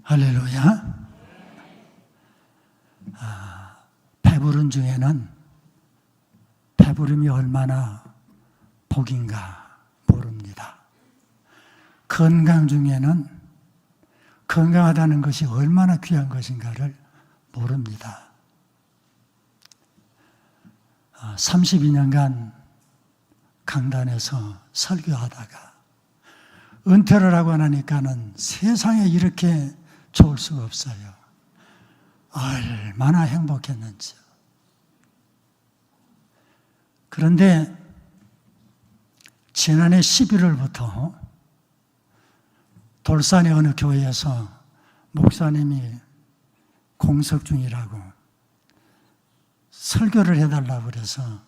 할렐루야. 배부른 중에는 배부름이 얼마나 복인가 모릅니다. 건강 중에는 건강하다는 것이 얼마나 귀한 것인가를 모릅니다. 32년간 강단에서 설교하다가 은퇴를 하고 나니까는 세상에 이렇게 좋을 수가 없어요. 얼마나 행복했는지요. 그런데 지난해 11월부터 돌산의 어느 교회에서 목사님이 공석 중이라고 설교를 해달라고 그래서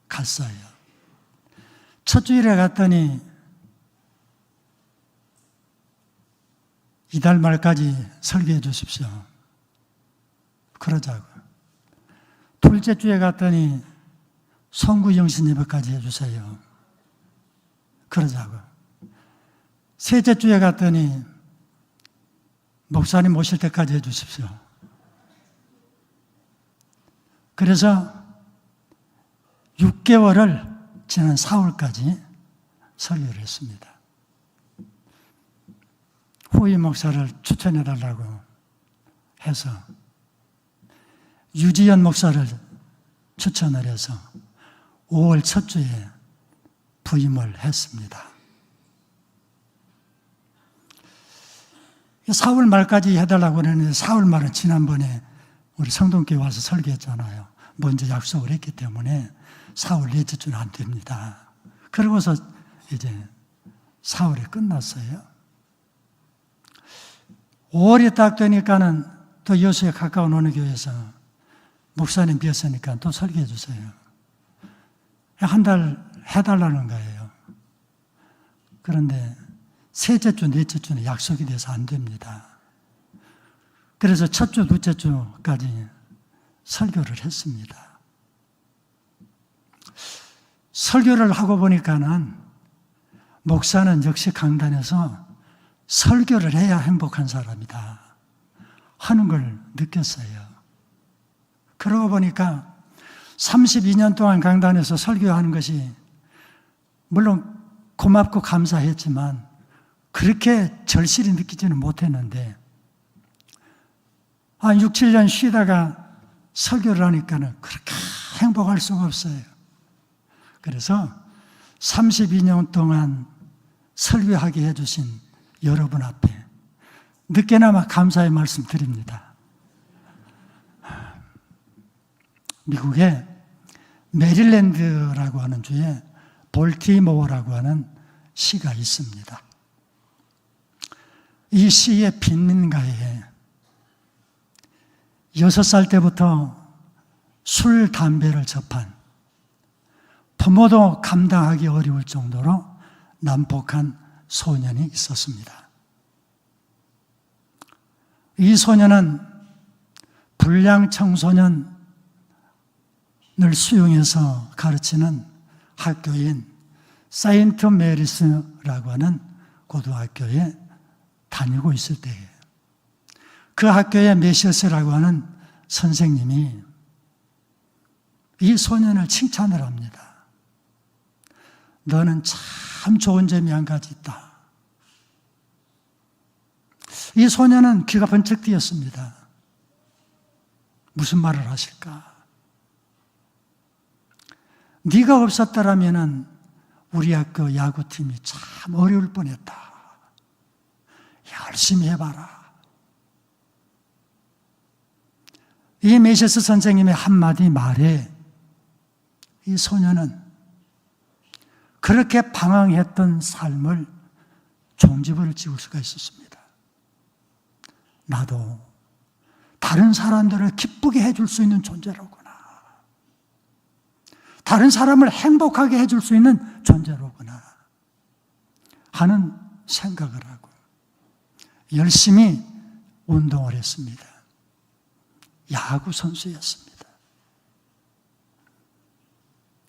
갔어요. 첫 주일에 갔더니 이달 말까지 설교해 주십시오. 그러자고. 둘째 주에 갔더니 성구영신 예배까지 해주세요. 그러자고. 셋째 주에 갔더니 목사님 오실 때까지 해주십시오. 그래서 6개월을 지난 4월까지 설교를 했습니다. 후임 목사를 추천해달라고 해서 유지연 목사를 추천을 해서 5월 첫 주에 부임을 했습니다. 4월 말까지 해달라고 했는데 4월 말은 지난번에 우리 성동교회 와서 설교했잖아요. 먼저 약속을 했기 때문에 4월 넷째 주는 안 됩니다. 그러고서 이제 4월에 끝났어요. 5월이 딱 되니까는 또 여수에 가까운 어느 교회에서 목사님 비었으니까 또 설교해 주세요. 한 달 해달라는 거예요. 그런데 셋째 주, 넷째 주는 약속이 돼서 안 됩니다. 그래서 첫 주, 둘째 주까지 설교를 했습니다. 설교를 하고 보니까는 목사는 역시 강단에서 설교를 해야 행복한 사람이다 하는 걸 느꼈어요. 그러고 보니까 32년 동안 강단에서 설교하는 것이 물론 고맙고 감사했지만 그렇게 절실히 느끼지는 못했는데 한 6, 7년 쉬다가 설교를 하니까는 그렇게 행복할 수가 없어요. 그래서 32년 동안 설교하게 해주신 여러분 앞에 늦게나마 감사의 말씀 드립니다. 미국의 메릴랜드라고 하는 주에 볼티모어라고 하는 시가 있습니다. 이 시의 빈민가에 6살 때부터 술, 담배를 접한 부모도 감당하기 어려울 정도로 난폭한 소년이 있었습니다. 이 소년은 불량 청소년을 수용해서 가르치는 학교인 세인트 메리스라고 하는 고등학교에 다니고 있을 때예요. 그 학교의 메시어스라고 하는 선생님이 이 소년을 칭찬을 합니다. 너는 참 좋은 점이 한 가지 있다. 이 소년은 귀가 번쩍 뜨였습니다. 무슨 말을 하실까? 네가 없었더라면 우리 학교 야구팀이 참 어려울 뻔했다. 열심히 해봐라. 이 메시어스 선생님의 한마디 말에 이 소년은 그렇게 방황했던 삶을 종지부를 찍을 수가 있었습니다. 나도 다른 사람들을 기쁘게 해줄 수 있는 존재로구나. 다른 사람을 행복하게 해줄 수 있는 존재로구나 하는 생각을 하고 열심히 운동을 했습니다. 야구 선수였습니다.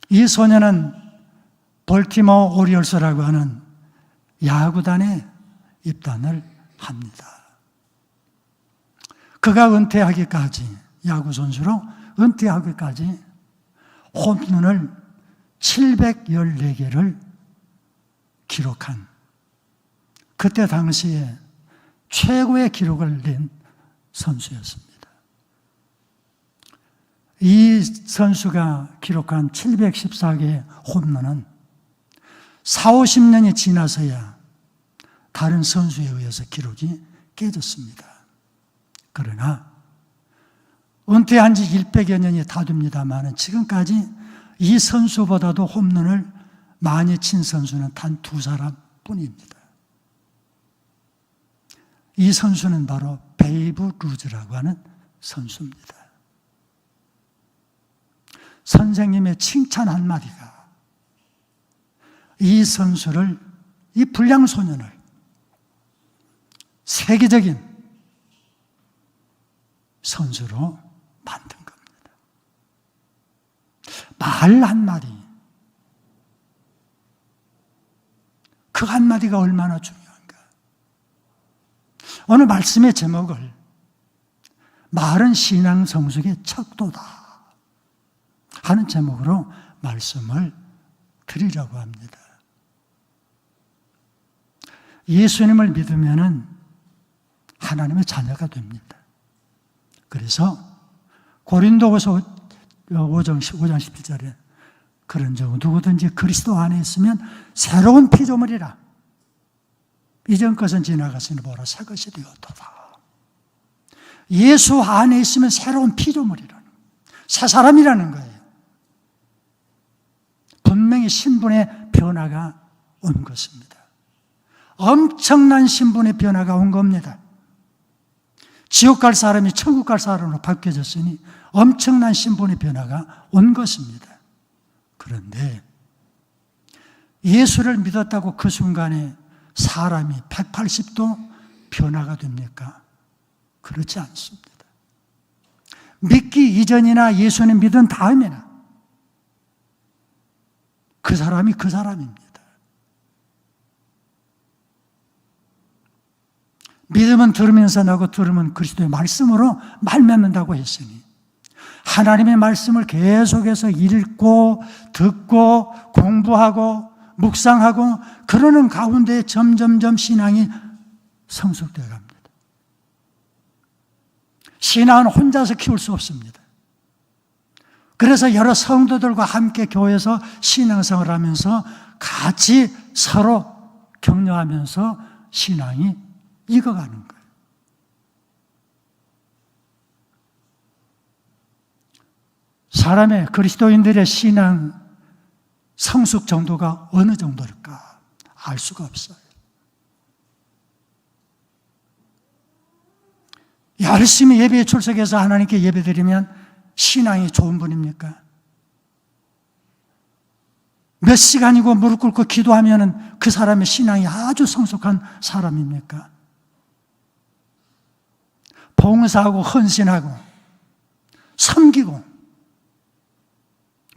이 소년은 볼티모어 오리올스라고 하는 야구단에 입단을 합니다. 그가 은퇴하기까지, 야구 선수로 은퇴하기까지 홈런을 714개를 기록한, 그때 당시에 최고의 기록을 낸 선수였습니다. 이 선수가 기록한 714개의 홈런은 40, 50년이 지나서야 다른 선수에 의해서 기록이 깨졌습니다. 그러나 은퇴한 지 100여 년이 다 됩니다만 지금까지 이 선수보다도 홈런을 많이 친 선수는 단 2사람뿐입니다. 이 선수는 바로 베이브 루즈라고 하는 선수입니다. 선생님의 칭찬 한마디가 이 선수를, 이 불량소년을 세계적인 선수로 만든 겁니다. 말 한마디, 그 한마디가 얼마나 중요한가. 오늘 말씀의 제목을 말은 신앙 성숙의 척도다 하는 제목으로 말씀을 드리려고 합니다. 예수님을 믿으면은 하나님의 자녀가 됩니다. 그래서 고린도후서 5장 17절에 그런 적 누구든지 그리스도 안에 있으면 새로운 피조물이라. 이전 것은 지나갔으니 보라 새 것이 되었도다. 예수 안에 있으면 새로운 피조물이라는, 새 사람이라는 거예요. 분명히 신분의 변화가 온 것입니다. 엄청난 신분의 변화가 온 겁니다. 지옥 갈 사람이 천국 갈 사람으로 바뀌어졌으니 엄청난 신분의 변화가 온 것입니다. 그런데 예수를 믿었다고 그 순간에 사람이 180도 변화가 됩니까? 그렇지 않습니다. 믿기 이전이나 예수님 믿은 다음에나 그 사람이 그 사람입니다. 믿음은 들으면서 나고 들으면 그리스도의 말씀으로 말맺는다고 했으니 하나님의 말씀을 계속해서 읽고 듣고 공부하고 묵상하고 그러는 가운데 점점점 신앙이 성숙되어 갑니다. 신앙은 혼자서 키울 수 없습니다. 그래서 여러 성도들과 함께 교회에서 신앙생활을 하면서 같이 서로 격려하면서 신앙이 익어가는 거예요. 사람의, 그리스도인들의 신앙 성숙 정도가 어느 정도일까 알 수가 없어요. 열심히 예배에 출석해서 하나님께 예배드리면 신앙이 좋은 분입니까? 몇 시간이고 무릎 꿇고 기도하면 그 사람의 신앙이 아주 성숙한 사람입니까? 봉사하고 헌신하고 섬기고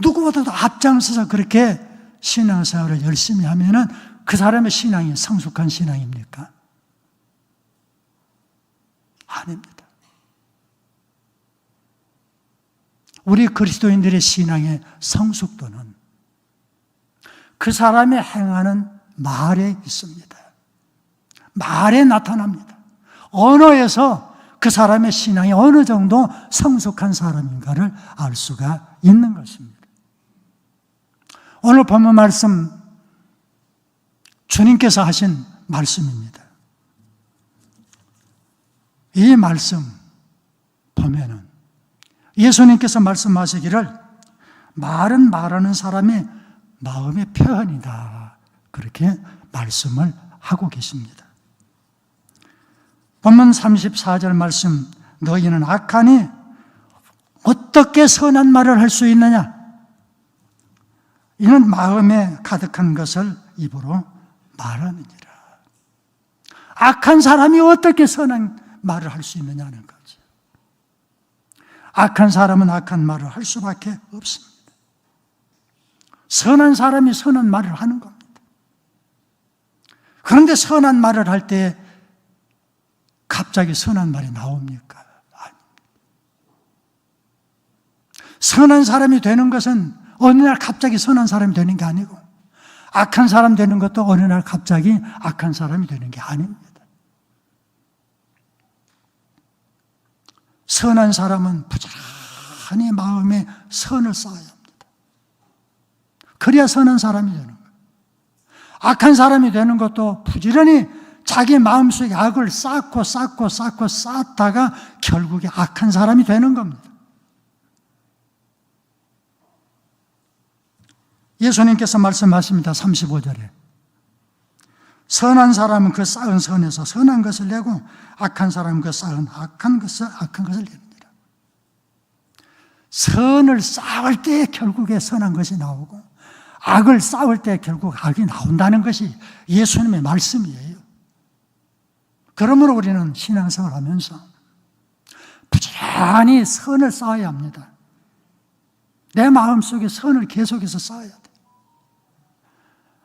누구보다도 앞장서서 그렇게 신앙생활을 열심히 하면 그 사람의 신앙이 성숙한 신앙입니까? 아닙니다. 우리 그리스도인들의 신앙의 성숙도는 그 사람의 행하는 말에 있습니다. 말에 나타납니다. 언어에서 그 사람의 신앙이 어느 정도 성숙한 사람인가를 알 수가 있는 것입니다. 오늘 본문 말씀 주님께서 하신 말씀입니다. 이 말씀 보면은 예수님께서 말씀하시기를 말은 말하는 사람의 마음의 표현이다. 그렇게 말씀을 하고 계십니다. 본문 34절 말씀, 너희는 악하니 어떻게 선한 말을 할 수 있느냐? 이는 마음에 가득한 것을 입으로 말하느니라. 악한 사람이 어떻게 선한 말을 할 수 있느냐는 거죠. 악한 사람은 악한 말을 할 수밖에 없습니다. 선한 사람이 선한 말을 하는 겁니다. 그런데 선한 말을 할 때 갑자기 선한 말이 나옵니까? 선한 사람이 되는 것은 어느 날 갑자기 선한 사람이 되는 게 아니고, 악한 사람 되는 것도 어느 날 갑자기 악한 사람이 되는 게 아닙니다. 선한 사람은 부지런히 마음에 선을 쌓아야 합니다. 그래야 선한 사람이 되는 거예요. 악한 사람이 되는 것도 부지런히 자기 마음속에 악을 쌓고 쌓다가 결국에 악한 사람이 되는 겁니다. 예수님께서 말씀하십니다. 35절에 선한 사람은 그 쌓은 선에서 선한 것을 내고 악한 사람은 그 쌓은 악한 것을 내느니라. 선을 쌓을 때 결국에 선한 것이 나오고 악을 쌓을 때 결국 악이 나온다는 것이 예수님의 말씀이에요. 그러므로 우리는 신앙생활을 하면서 부지런히 선을 쌓아야 합니다. 내 마음속에 선을 계속해서 쌓아야 돼요.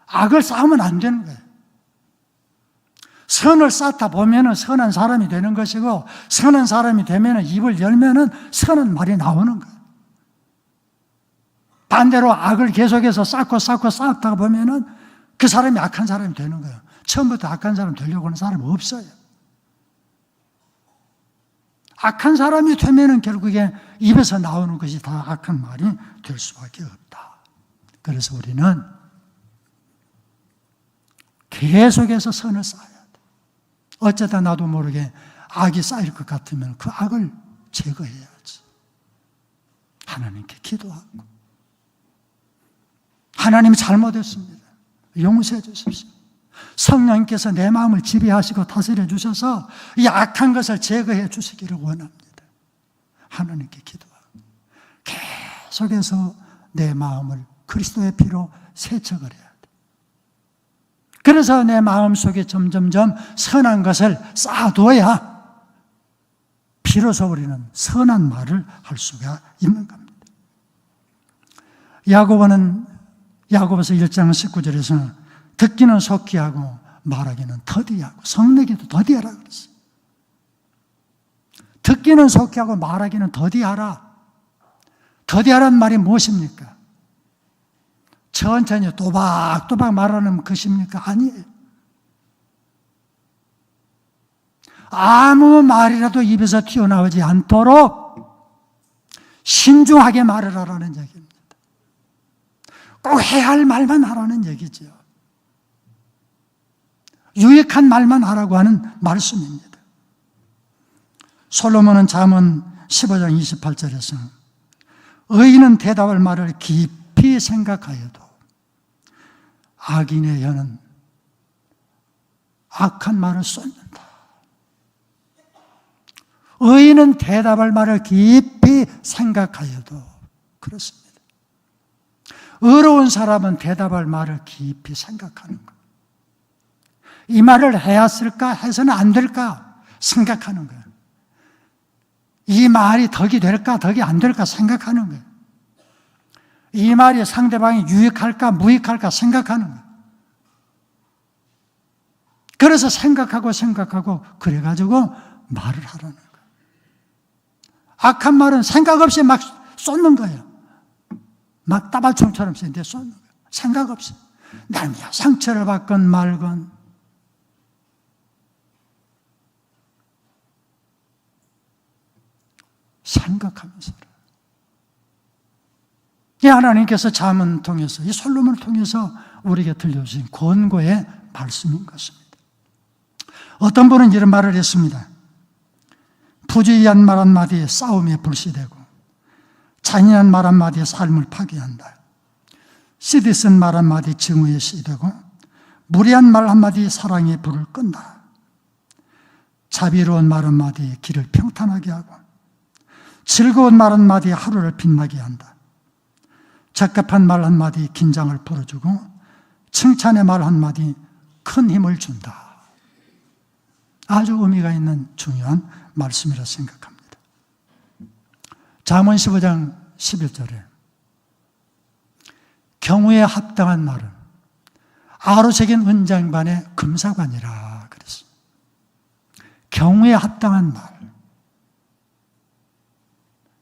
악을 쌓으면 안 되는 거예요. 선을 쌓다 보면 선한 사람이 되는 것이고, 선한 사람이 되면 입을 열면 선한 말이 나오는 거예요. 반대로 악을 계속해서 쌓다가 보면 그 사람이 악한 사람이 되는 거예요. 처음부터 악한 사람 되려고 하는 사람은 없어요. 악한 사람이 되면 결국에 입에서 나오는 것이 다 악한 말이 될 수밖에 없다. 그래서 우리는 계속해서 선을 쌓아야 돼. 어쩌다 나도 모르게 악이 쌓일 것 같으면 그 악을 제거해야지. 하나님께 기도하고, 하나님이 잘못했습니다, 용서해 주십시오. 성령님께서 내 마음을 지배하시고 다스려 주셔서 이 악한 것을 제거해 주시기를 원합니다. 하나님께 기도하고 계속해서 내 마음을 그리스도의 피로 세척을 해야 돼. 그래서 내 마음속에 점점점 선한 것을 쌓아둬야 비로소 우리는 선한 말을 할 수가 있는 겁니다. 야고보서 1장 19절에서 듣기는 속히 하고 말하기는 더디하고, 성내기도 더디하라 그랬어요. 듣기는 속히 하고 말하기는 더디하라. 더디하라는 말이 무엇입니까? 천천히 또박또박 말하는 것입니까? 아니에요. 아무 말이라도 입에서 튀어나오지 않도록 신중하게 말을 하라는 얘기입니다. 꼭 해야 할 말만 하라는 얘기죠. 유익한 말만 하라고 하는 말씀입니다. 솔로몬은 잠언 15장 28절에서 의인은 대답할 말을 깊이 생각하여도 악인의 혀는 악한 말을 쏟는다. 의인은 대답할 말을 깊이 생각하여도 그렇습니다. 의로운 사람은 대답할 말을 깊이 생각하는 것. 이 말을 해야 쓸까? 해서는 안 될까? 생각하는 거예요. 이 말이 덕이 될까? 덕이 안 될까? 생각하는 거예요. 이 말이 상대방이 유익할까? 무익할까? 생각하는 거예요. 그래서 생각하고 그래가지고 말을 하라는 거예요. 악한 말은 생각 없이 막 쏟는 거예요. 막 따발총처럼 쏟는 거예요. 생각 없이. 남이야 상처를 받건 말건. 생각하면서 이 하나님께서 잠언 통해서, 이 솔로몬을 통해서 우리에게 들려주신 권고의 말씀인 것입니다. 어떤 분은 이런 말을 했습니다. 부주의한 말 한마디에 싸움에 불씨되고, 잔인한 말 한마디에 삶을 파괴한다. 씨디 쓴 말 한마디 증오에 씨되고, 무례한 말 한마디에 사랑의 불을 끈다. 자비로운 말 한마디에 길을 평탄하게 하고, 즐거운 말 한마디에 하루를 빛나게 한다. 적합한 말 한마디 긴장을 풀어주고, 칭찬의 말 한마디 큰 힘을 준다. 아주 의미가 있는 중요한 말씀이라 생각합니다. 잠언 15장 11절에 경우에 합당한 말은 아로새긴 은장반의 금사관이라 그랬습니다. 경우에 합당한 말,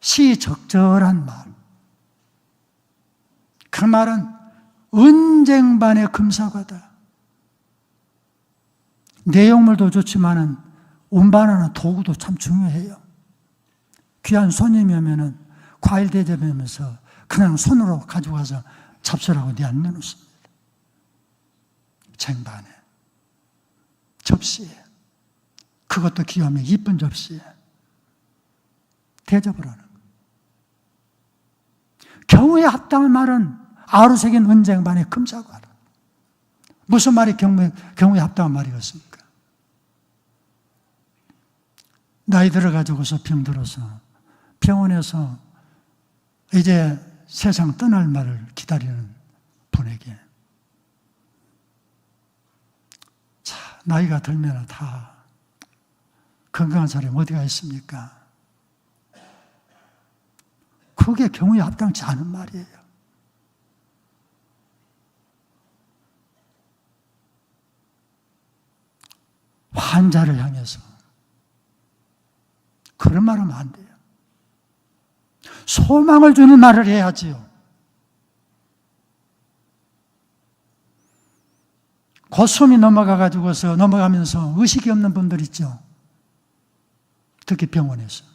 시적절한 말, 그 말은 은쟁반의 금사과다. 내용물도 좋지만은 운반하는 도구도 참 중요해요. 귀한 손님이 오면은 과일 대접하면서 그냥 손으로 가지고 가서 잡수라고 내 안 내놓습니다. 쟁반에, 접시에, 그것도 귀하면 이쁜 접시에 대접을 하는 거예요. 경우에 합당한 말은 아루새긴 은쟁반에 금사과라. 무슨 말이 경우에 합당한 말이겠습니까? 나이 들어가지고서 병들어서 병원에서 이제 세상 떠날 말을 기다리는 분에게, 자, 나이가 들면 다 건강한 사람이 어디가 있습니까? 그게 경우에 합당치 않은 말이에요. 환자를 향해서 그런 말 하면 안 돼요. 소망을 주는 말을 해야지요. 곧숨이 넘어가면서 의식이 없는 분들 있죠. 특히 병원에서.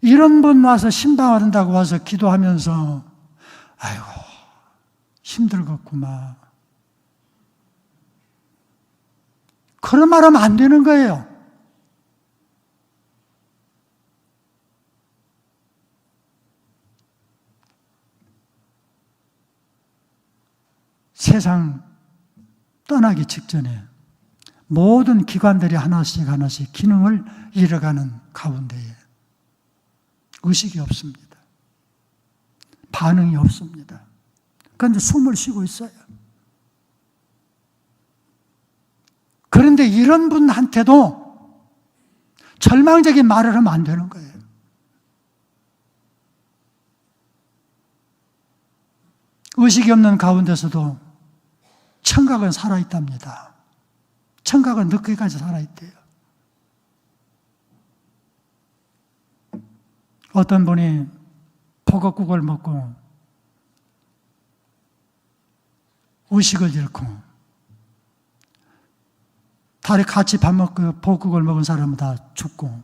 이런 분 와서 신방한다고 와서 기도하면서 아이고 힘들겠구만. 그런 말 하면 안 되는 거예요. 세상 떠나기 직전에 모든 기관들이 하나씩 기능을 잃어가는 가운데에 의식이 없습니다. 반응이 없습니다. 그런데 숨을 쉬고 있어요. 그런데 이런 분한테도 절망적인 말을 하면 안 되는 거예요. 의식이 없는 가운데서도 청각은 살아있답니다. 청각은 늦게까지 살아있대요. 어떤 분이 버거국을 먹고 의식을 잃고 다리 같이 밥 먹고 버거국을 먹은 사람은 다 죽고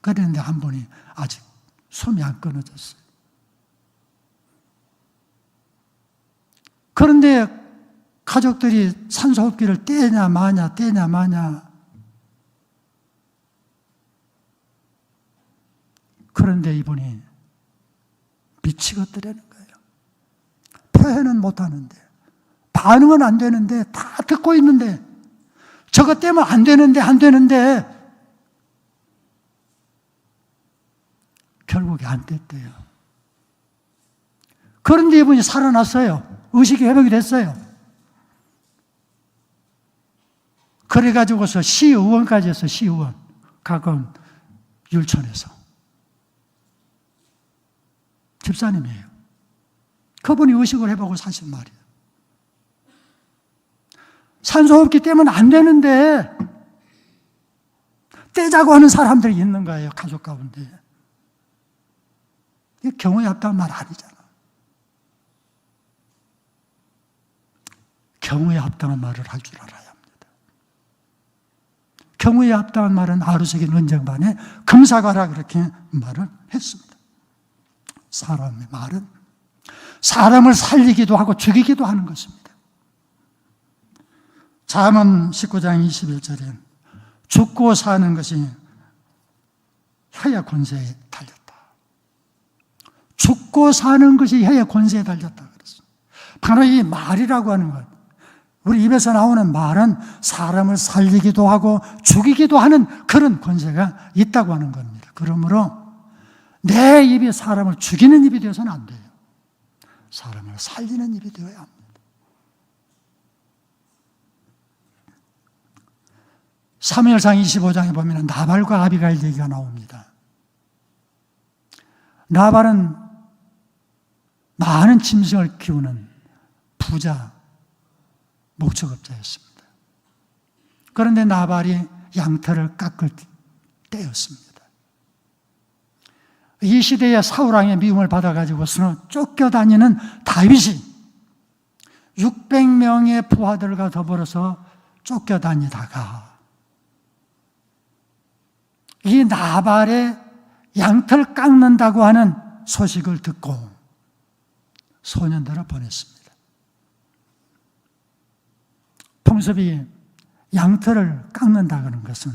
그랬는데 한 분이 아직 숨이 안 끊어졌어요. 그런데 가족들이 산소호흡기를 떼냐 마냐. 그런데 이분이 미치겠더라는 거예요. 표현은 못하는데, 반응은 안 되는데, 다 듣고 있는데, 저것 때문에 안 되는데, 결국에 안 됐대요. 그런데 이분이 살아났어요. 의식이 회복이 됐어요. 그래가지고서 시의원까지 했어요. 시의원. 가까운 율촌에서. 집사님이에요. 그분이 의식을 해보고 사신 말이에요. 산소호흡기 때문에 안 되는데 떼자고 하는 사람들이 있는 거예요. 가족 가운데. 이게 경우에 합당한 말 아니잖아. 경우에 합당한 말을 할 줄 알아야 합니다. 경우에 합당한 말은 아루새긴 은쟁반에 금사과라 그렇게 말을 했습니다. 사람의 말은 사람을 살리기도 하고 죽이기도 하는 것입니다. 잠언 19장 21절에 죽고 사는 것이 혀의 권세에 달렸다. 죽고 사는 것이 혀의 권세에 달렸다 그랬어요. 바로 이 말이라고 하는 것, 우리 입에서 나오는 말은 사람을 살리기도 하고 죽이기도 하는 그런 권세가 있다고 하는 겁니다. 그러므로 내 입이 사람을 죽이는 입이 되어서는 안 돼요. 사람을 살리는 입이 되어야 합니다. 사무엘상 25장에 보면 나발과 아비가일 얘기가 나옵니다. 나발은 많은 짐승을 키우는 부자 목축업자였습니다. 그런데 나발이 양털을 깎을 때였습니다. 이 시대에 사울왕의 미움을 받아가지고서는 쫓겨다니는 다윗이 600명의 부하들과 더불어서 쫓겨다니다가 이 나발의 양털 깎는다고 하는 소식을 듣고 소년들을 보냈습니다. 풍습이 양털을 깎는다는 것은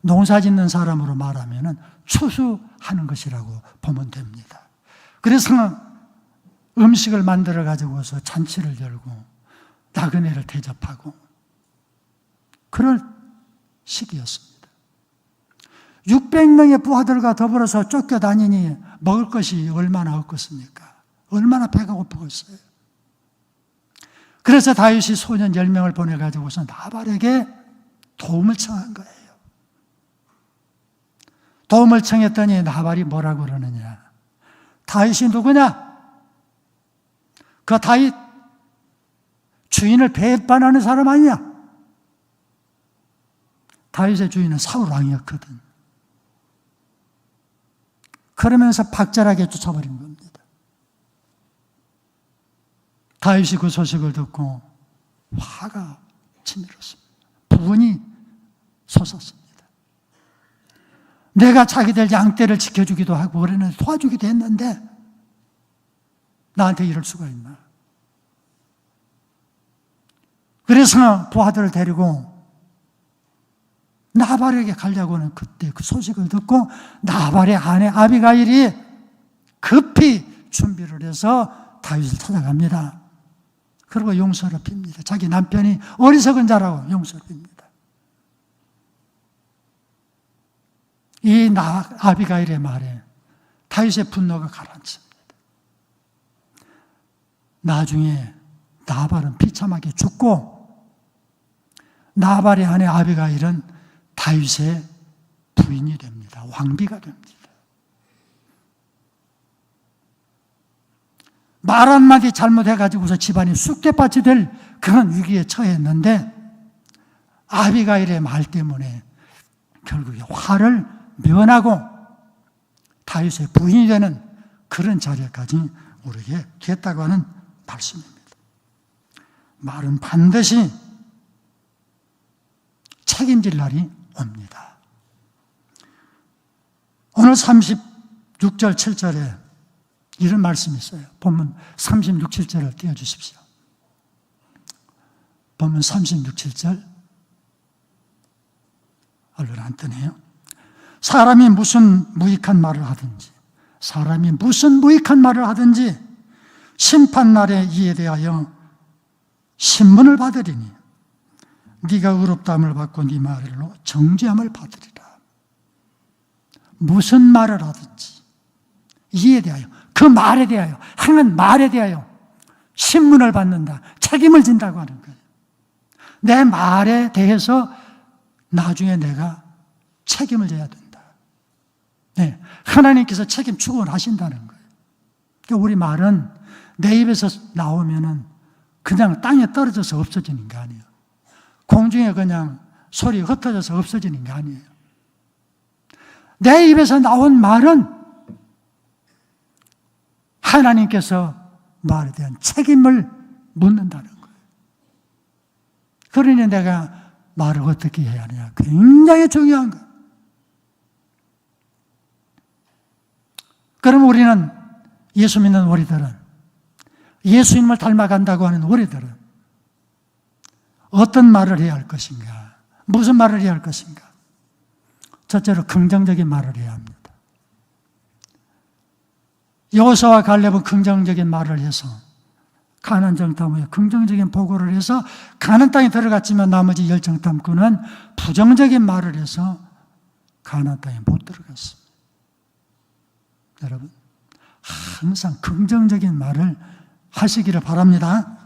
농사 짓는 사람으로 말하면 추수하는 것이라고 보면 됩니다. 그래서 음식을 만들어 가지고서 잔치를 열고 나그네를 대접하고 그럴 시기였습니다. 600명의 부하들과 더불어서 쫓겨다니니 먹을 것이 얼마나 없겠습니까? 얼마나 배가 고프겠어요. 그래서 다윗이 소년 10명을 보내가지고서 나발에게 도움을 청한 거예요. 도움을 청했더니 나발이 뭐라고 그러느냐. 다윗이 누구냐? 그 다윗 주인을 배반하는 사람 아니냐? 다윗의 주인은 사울 왕이었거든. 그러면서 박절하게 쫓아버린 겁니다. 다윗이 그 소식을 듣고 화가 치밀었습니다. 분이 솟았습니다. 내가 자기들 양떼를 지켜주기도 하고 그러는 도와주기도 했는데 나한테 이럴 수가 있나? 그래서 부하들을 데리고 나발에게 가려고 하는 그때 그 소식을 듣고 나발의 아내 아비가일이 급히 준비를 해서 다윗을 찾아갑니다. 그리고 용서를 빕니다. 자기 남편이 어리석은 자라고 용서를 빕니다. 이 아비가일의 말에 다윗의 분노가 가라앉습니다. 나중에 나발은 비참하게 죽고 나발의 아내 아비가일은 다윗의 부인이 됩니다. 왕비가 됩니다. 말 한마디 잘못해가지고서 집안이 쑥대밭이 될 그런 위기에 처했는데 아비가일의 말 때문에 결국에 화를 면하고 다윗의 부인이 되는 그런 자리까지 오르게 됐다고 하는 말씀입니다. 말은 반드시 책임질 날이 옵니다. 오늘 36절 7절에 이런 말씀이 있어요. 본문 36, 7절을 띄워주십시오. 본문 36, 7절 얼른 안 뜨네요. 사람이 무슨 무익한 말을 하든지 심판날에 이에 대하여 신문을 받으리니 네가 의롭다함을 받고 네 말로 정죄함을 받으리라. 무슨 말을 하든지 이에 대하여, 그 말에 대하여, 하는 말에 대하여 신문을 받는다. 책임을 진다고 하는 거예요. 내 말에 대해서 나중에 내가 책임을 져야 된다. 네, 하나님께서 책임 추구하신다는 거예요. 그러니까 우리 말은 내 입에서 나오면은 그냥 땅에 떨어져서 없어지는 게 아니에요. 공중에 그냥 소리 흩어져서 없어지는 게 아니에요. 내 입에서 나온 말은 하나님께서 말에 대한 책임을 묻는다는 거예요. 그러니 내가 말을 어떻게 해야 하느냐. 굉장히 중요한 거예요. 그럼 우리는 예수 믿는 우리들은, 예수님을 닮아간다고 하는 우리들은 어떤 말을 해야 할 것인가? 무슨 말을 해야 할 것인가? 첫째로 긍정적인 말을 해야 합니다. 여호수아와 갈렙은 긍정적인 말을 해서 가나안 정탐에 긍정적인 보고를 해서 가나안 땅에 들어갔지만 나머지 10정탐꾼은 부정적인 말을 해서 가나안 땅에 못 들어갔습니다. 여러분, 항상 긍정적인 말을 하시기를 바랍니다.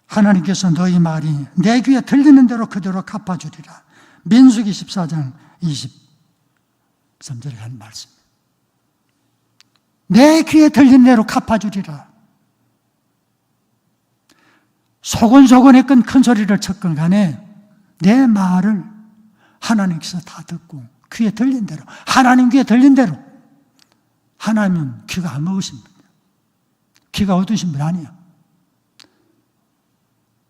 하나님께서 너희 말이 내 귀에 들리는 대로 그대로 갚아주리라. 민수기 14장 23절에 한 말씀. 내 귀에 들린 대로 갚아주리라. 소곤소곤 했건 큰 소리를 쳤건 간에 내 말을 하나님께서 다 듣고 귀에 들린 대로, 하나님 귀에 들린 대로. 하나님은 귀가 안 먹으신 분이에요. 귀가 어두우신 분 아니에요.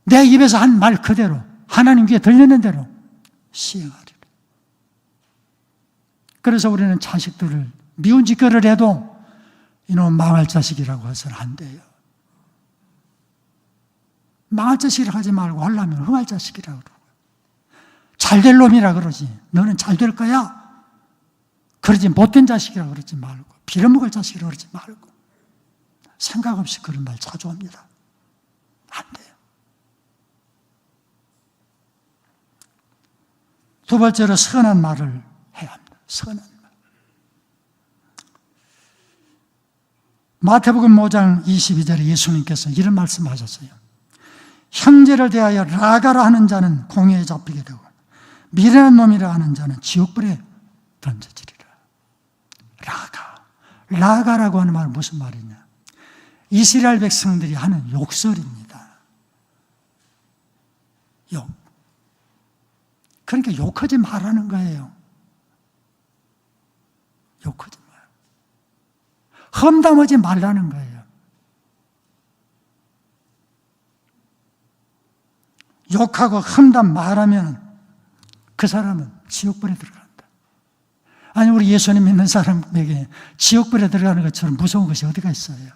내 입에서 한 말 그대로 하나님 귀에 들리는 대로 시행하리라. 그래서 우리는 자식들을 미운 짓거리를 해도 이놈 망할 자식이라고 해서는 안 돼요. 망할 자식이라고 하지 말고 하려면 흥할 자식이라고 그러고, 잘될 놈이라 그러지 너는 잘 될 거야 그러지, 못된 자식이라고 그러지 말고, 빌어먹을 자식이라고 그러지 말고, 생각 없이 그런 말 자주 합니다. 안 돼요. 두 번째로 선한 말을 해야 합니다. 선한 말. 마태복음 5장 22절에 예수님께서 이런 말씀하셨어요. 형제를 대하여 라가라 하는 자는 공회에 잡히게 되고 미련한 놈이라 하는 자는 지옥불에 던져지리라. 라가라고 하는 말은 무슨 말이냐? 이스라엘 백성들이 하는 욕설입니다. 욕. 그러니까 욕하지 말라는 거예요. 욕하지 말. 험담하지 말라는 거예요. 욕하고 험담 말하면 그 사람은 지옥불에 들어간다. 아니, 우리 예수님 믿는 사람에게 지옥불에 들어가는 것처럼 무서운 것이 어디가 있어요?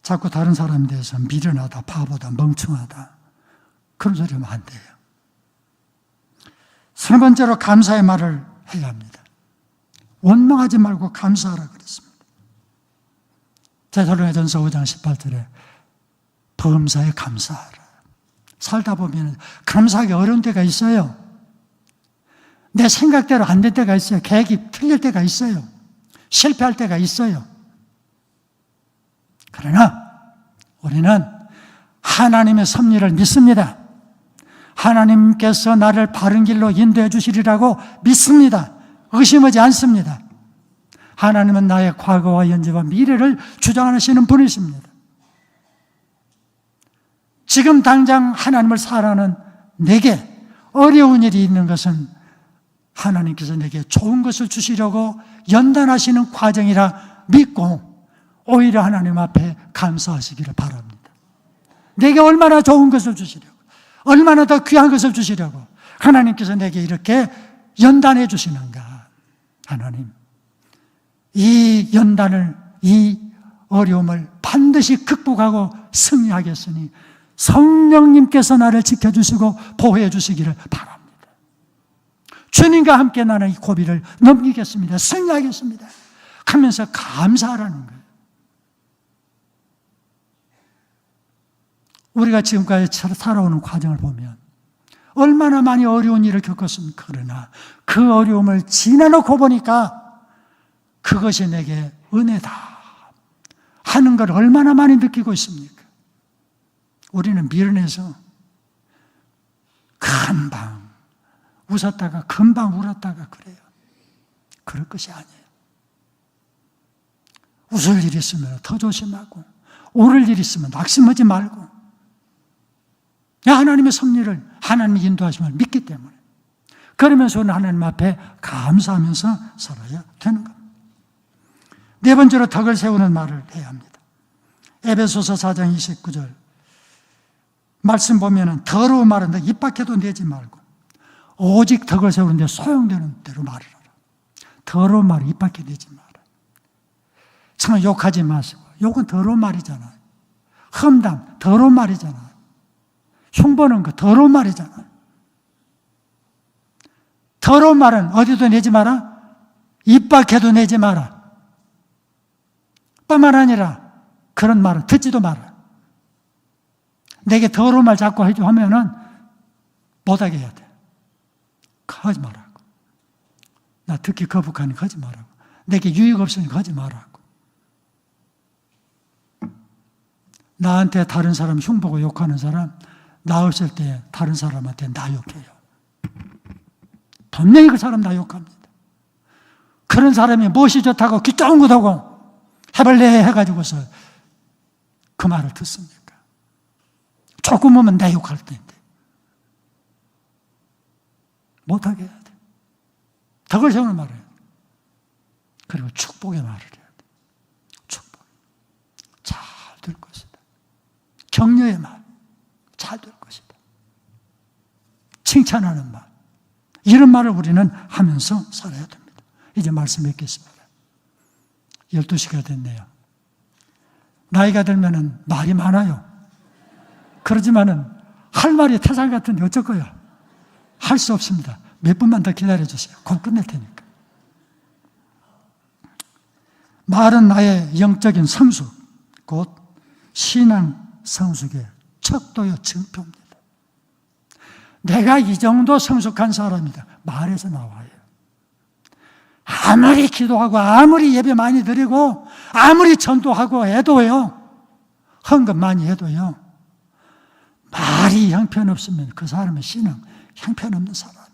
자꾸 다른 사람에 대해서 미련하다, 바보다, 멍청하다 그런 소리 하면 안 돼요. 세 번째로 감사의 말을 해야 합니다. 원망하지 말고 감사하라 그랬습니다. 데살로니가전서 5장 18절에 범사에 감사하라. 살다 보면 감사하기 어려운 때가 있어요. 내 생각대로 안 될 때가 있어요. 계획이 틀릴 때가 있어요. 실패할 때가 있어요. 그러나 우리는 하나님의 섭리를 믿습니다. 하나님께서 나를 바른 길로 인도해 주시리라고 믿습니다. 의심하지 않습니다. 하나님은 나의 과거와 현재와 미래를 주장하시는 분이십니다. 지금 당장 하나님을 사랑하는 내게 어려운 일이 있는 것은 하나님께서 내게 좋은 것을 주시려고 연단하시는 과정이라 믿고 오히려 하나님 앞에 감사하시기를 바랍니다. 내게 얼마나 좋은 것을 주시려고, 얼마나 더 귀한 것을 주시려고 하나님께서 내게 이렇게 연단해 주시는가. 하나님, 이 연단을, 이 어려움을 반드시 극복하고 승리하겠으니 성령님께서 나를 지켜주시고 보호해 주시기를 바랍니다. 주님과 함께 나는 이 고비를 넘기겠습니다. 승리하겠습니다 하면서 감사하라는 거예요. 우리가 지금까지 살아오는 과정을 보면 얼마나 많이 어려운 일을 겪었습니까? 그러나 그 어려움을 지나놓고 보니까 그것이 내게 은혜다 하는 걸 얼마나 많이 느끼고 있습니까? 우리는 미련해서 금방 웃었다가 금방 울었다가 그래요. 그럴 것이 아니에요. 웃을 일 있으면 더 조심하고, 울을 일 있으면 낙심하지 말고, 하나님의 섭리를, 하나님의 인도하심을 믿기 때문에, 그러면서 우리는 하나님 앞에 감사하면서 살아야 되는 겁니다. 네 번째로 덕을 세우는 말을 해야 합니다. 에베소서 4장 29절 말씀 보면은 더러운 말은 입 밖에도 내지 말고 오직 덕을 세우는데 소용되는 대로 말을 하라. 더러운 말을 입 밖에 내지 마라. 참 욕하지 마시고, 욕은 더러운 말이잖아요. 험담 더러운 말이잖아요. 흉보는 거 더러운 말이잖아요. 더러운 말은 어디도 내지 마라. 입 밖에도 내지 마라. 뿐만 아니라 그런 말은 듣지도 마라. 내게 더러운 말 자꾸 하면은 못하게 해야 돼. 하지 말라고. 나 듣기 거북하니까 하지 말라고. 내게 유익 없으니까 하지 말라고. 나한테 다른 사람 흉보고 욕하는 사람, 나 없을 때 다른 사람한테 나 욕해요. 분명히 그 사람 나 욕합니다. 그런 사람이 무엇이 좋다고 귀 쫑긋하고 해볼래 해가지고서 그 말을 듣습니까? 조금 오면 내 욕할 텐데. 못하게 해야 돼. 덕을 세우는 말을 해야 돼. 그리고 축복의 말을 해야 돼. 축복. 잘 될 것이다. 격려의 말. 잘 될 것이다. 칭찬하는 말. 이런 말을 우리는 하면서 살아야 됩니다. 이제 말씀 맺겠습니다. 12시가 됐네요. 나이가 들면은 말이 많아요. 그러지만은 할 말이 태산 같은데 어쩔 거야? 할 수 없습니다. 몇 분만 더 기다려 주세요. 곧 끝낼 테니까. 말은 나의 영적인 성숙, 곧 신앙 성숙의 척도요 증표입니다. 내가 이 정도 성숙한 사람이다. 말에서 나와요. 아무리 기도하고 아무리 예배 많이 드리고 아무리 전도하고 해도요, 헌금 많이 해도요, 말이 형편없으면 그 사람의 신앙 형편없는 사람이에요.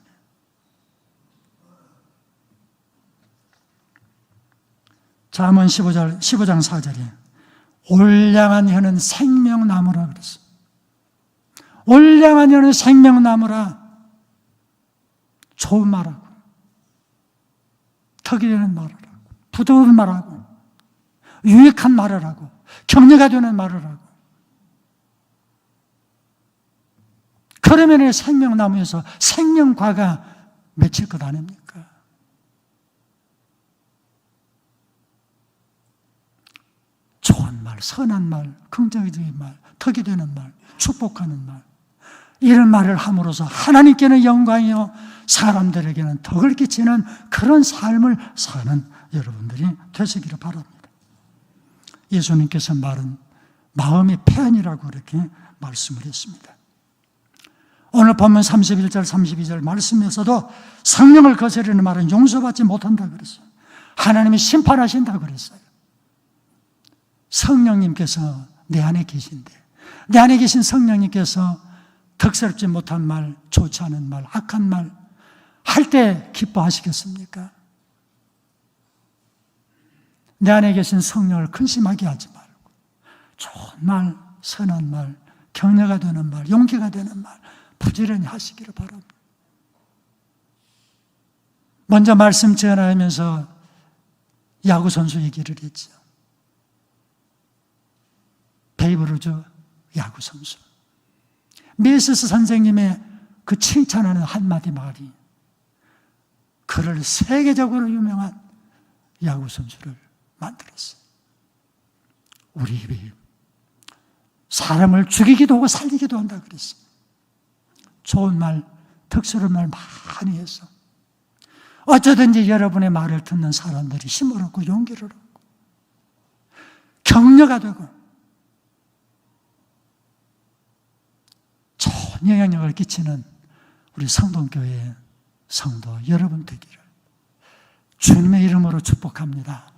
잠언 15장 4절에 올량한 혀는 생명나무라 그랬어요. 올량한 혀는 생명나무라. 좋은 말하고 덕이 되는 말을 하고 부드러운 말하고 유익한 말을 하고 격려가 되는 말을 하고, 그러면 생명나무에서 생명과가 맺힐 것 아닙니까? 좋은 말, 선한 말, 긍정적인 말, 덕이 되는 말, 축복하는 말, 이런 말을 함으로써 하나님께는 영광이요 사람들에게는 덕을 끼치는 그런 삶을 사는 여러분들이 되시기를 바랍니다. 예수님께서 말은 마음의 표현이라고 이렇게 말씀을 했습니다. 오늘 본문 31절 32절 말씀에서도 성령을 거스르는 말은 용서받지 못한다 그랬어요. 하나님이 심판하신다 그랬어요. 성령님께서 내 안에 계신데, 내 안에 계신 성령님께서 덕스럽지 못한 말, 좋지 않은 말, 악한 말 할 때 기뻐하시겠습니까? 내 안에 계신 성령을 근심하게 하지 말고 좋은 말, 선한 말, 격려가 되는 말, 용기가 되는 말 부지런히 하시기를 바랍니다. 먼저 말씀 전하면서 야구선수 얘기를 했죠. 베이브루즈 야구선수. 메시스 선생님의 그 칭찬하는 한마디 말이 그를 세계적으로 유명한 야구선수를 만들었어요. 우리 입이 사람을 죽이기도 하고 살리기도 한다 그랬어요. 좋은 말, 덕스러운 말 많이 해서 어쩌든지 여러분의 말을 듣는 사람들이 힘을 얻고 용기를 얻고 격려가 되고 좋은 영향력을 끼치는 우리 성동교회의 성도 여러분 되기를 주님의 이름으로 축복합니다.